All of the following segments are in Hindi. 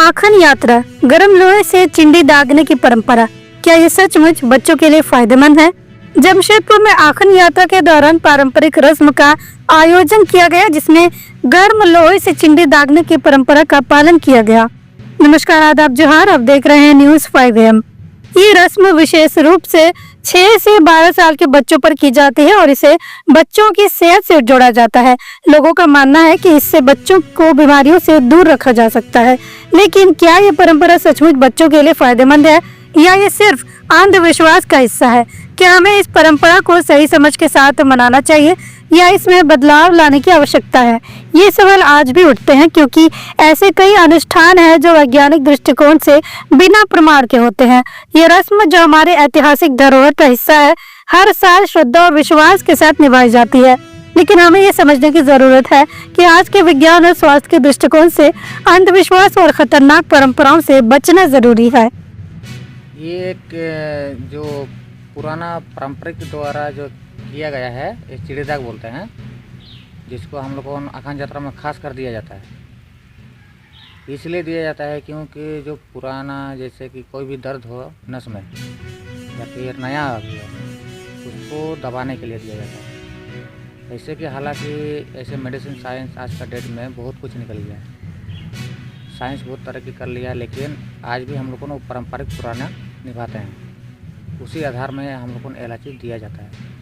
आखन यात्रा, गर्म लोहे से चिंडी दागने की परंपरा, क्या ये सचमुच बच्चों के लिए फायदेमंद है? जमशेदपुर में आखन यात्रा के दौरान पारंपरिक रस्म का आयोजन किया गया, जिसमें गर्म लोहे से चिंडी दागने की परंपरा का पालन किया गया। नमस्कार, आदाब, जोहार। आप देख रहे हैं न्यूज़ 5 AM। ये रस्म विशेष रूप से 6 से 12 साल के बच्चों पर की जाती है और इसे बच्चों की सेहत से जोड़ा जाता है। लोगों का मानना है कि इससे बच्चों को बीमारियों से दूर रखा जा सकता है। लेकिन क्या ये परंपरा सचमुच बच्चों के लिए फायदेमंद है या ये सिर्फ अंधविश्वास का हिस्सा है? क्या हमें इस परंपरा को सही समझ के साथ मनाना चाहिए या इसमें बदलाव लाने की आवश्यकता है? ये सवाल आज भी उठते हैं, क्योंकि ऐसे कई अनुष्ठान हैं जो वैज्ञानिक दृष्टिकोण से बिना प्रमाण के होते हैं। ये रस्म, जो हमारे ऐतिहासिक धरोहर का हिस्सा है, हर साल श्रद्धा और विश्वास के साथ निभाई जाती है। लेकिन हमें ये समझने की जरूरत है कि आज के विज्ञान और स्वास्थ्य के दृष्टिकोण से अंधविश्वास और खतरनाक परंपराओं से बचना जरूरी है। ये एक जो पुराना पारंपरिक द्वारा जो किया गया है, ये चिड़ी दाग बोलते हैं, जिसको हम लोग को आखन यात्रा में खास कर दिया जाता है। इसलिए दिया जाता है क्योंकि जो पुराना, जैसे कि कोई भी दर्द हो नस में या फिर नया आ गया, उसको दबाने के लिए दिया जाता है। ऐसे कि हालांकि ऐसे मेडिसिन साइंस आज का डेट में बहुत कुछ निकल गया है, साइंस बहुत तरक्की कर लिया है, लेकिन आज भी हम लोगों को पारंपरिक पुराना निभाते हैं। उसी आधार में हम लोगों को इलाज दिया जाता है।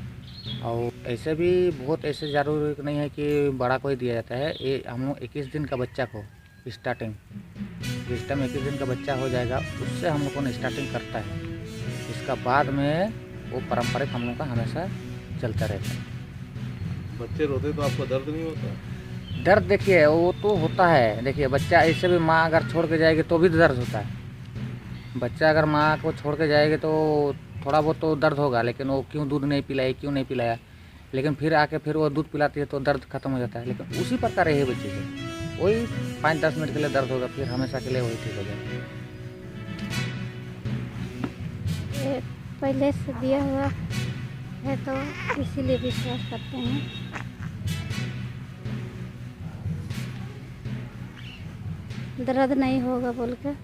और ऐसे भी बहुत ऐसे ज़रूरी नहीं है कि बड़ा कोई दिया जाता है। ये हम लोग 21 दिन का बच्चा को स्टार्टिंग, जिस टाइम 21 दिन का बच्चा हो जाएगा, उससे हम लोगों को स्टार्टिंग करता है। इसका बाद में वो पारंपरिक हम लोग का हमेशा चलता रहता है। बच्चे रोते तो आपको दर्द नहीं होता? दर्द देखिए वो तो होता है। देखिए बच्चा ऐसे भी, माँ अगर छोड़ के जाएगी तो भी दर्द होता है। बच्चा अगर माँ को छोड़ के जाएगी तो थोड़ा बहुत तो दर्द होगा, लेकिन वो क्यों दूध नहीं पिलाई, क्यों नहीं पिलाया, लेकिन फिर आके फिर वो दूध पिलाती है तो दर्द खत्म हो जाता है। लेकिन उसी प्रकार है बच्चे से, वही 5-10 मिनट के लिए दर्द होगा, फिर हमेशा के लिए वही ठीक हो जाएगा। पहले से दिया हुआ है तो इसीलिए विश्वास करते हैं। दर्द नहीं होगा बोलकर।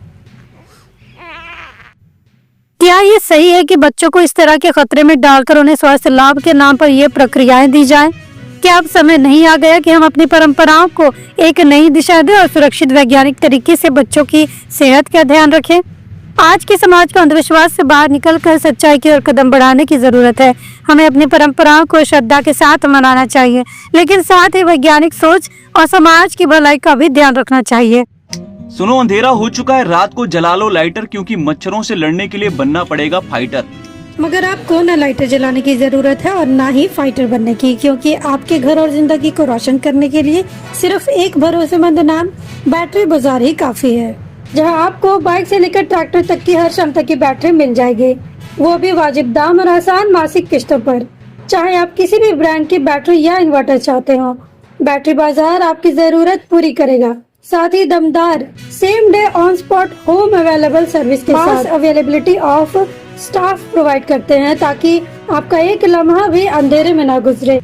क्या ये सही है कि बच्चों को इस तरह के खतरे में डालकर उन्हें स्वास्थ्य लाभ के नाम पर ये प्रक्रियाएं दी जाएं? क्या अब समय नहीं आ गया कि हम अपनी परंपराओं को एक नई दिशा दें और सुरक्षित वैज्ञानिक तरीके से बच्चों की सेहत का ध्यान रखें? आज के समाज को अंधविश्वास से बाहर निकलकर सच्चाई की ओर कदम बढ़ाने की जरूरत है। हमें अपनी परंपराओं को श्रद्धा के साथ मनाना चाहिए, लेकिन साथ ही वैज्ञानिक सोच और समाज की भलाई का भी ध्यान रखना चाहिए। सुनो, अंधेरा हो चुका है, रात को जला लो लाइटर, क्योंकि मच्छरों से लड़ने के लिए बनना पड़ेगा फाइटर। मगर आपको न लाइटर जलाने की जरूरत है और ना ही फाइटर बनने की, क्योंकि आपके घर और जिंदगी को रोशन करने के लिए सिर्फ एक भरोसेमंद नाम बैटरी बाजार ही काफी है, जहां आपको बाइक से लेकर ट्रैक्टर तक की हर क्षमता की बैटरी मिल जाएगी, वो भी वाजिब दाम और आसान मासिक किस्तों पर। चाहे आप किसी भी ब्रांड की बैटरी या इन्वर्टर चाहते हो, बैटरी बाजार आपकी जरूरत पूरी करेगा। साथ ही दमदार same day on spot home available service के साथ अवेलेबिलिटी ऑफ स्टाफ प्रोवाइड करते हैं, ताकि आपका एक लम्हा भी अंधेरे में ना गुजरे।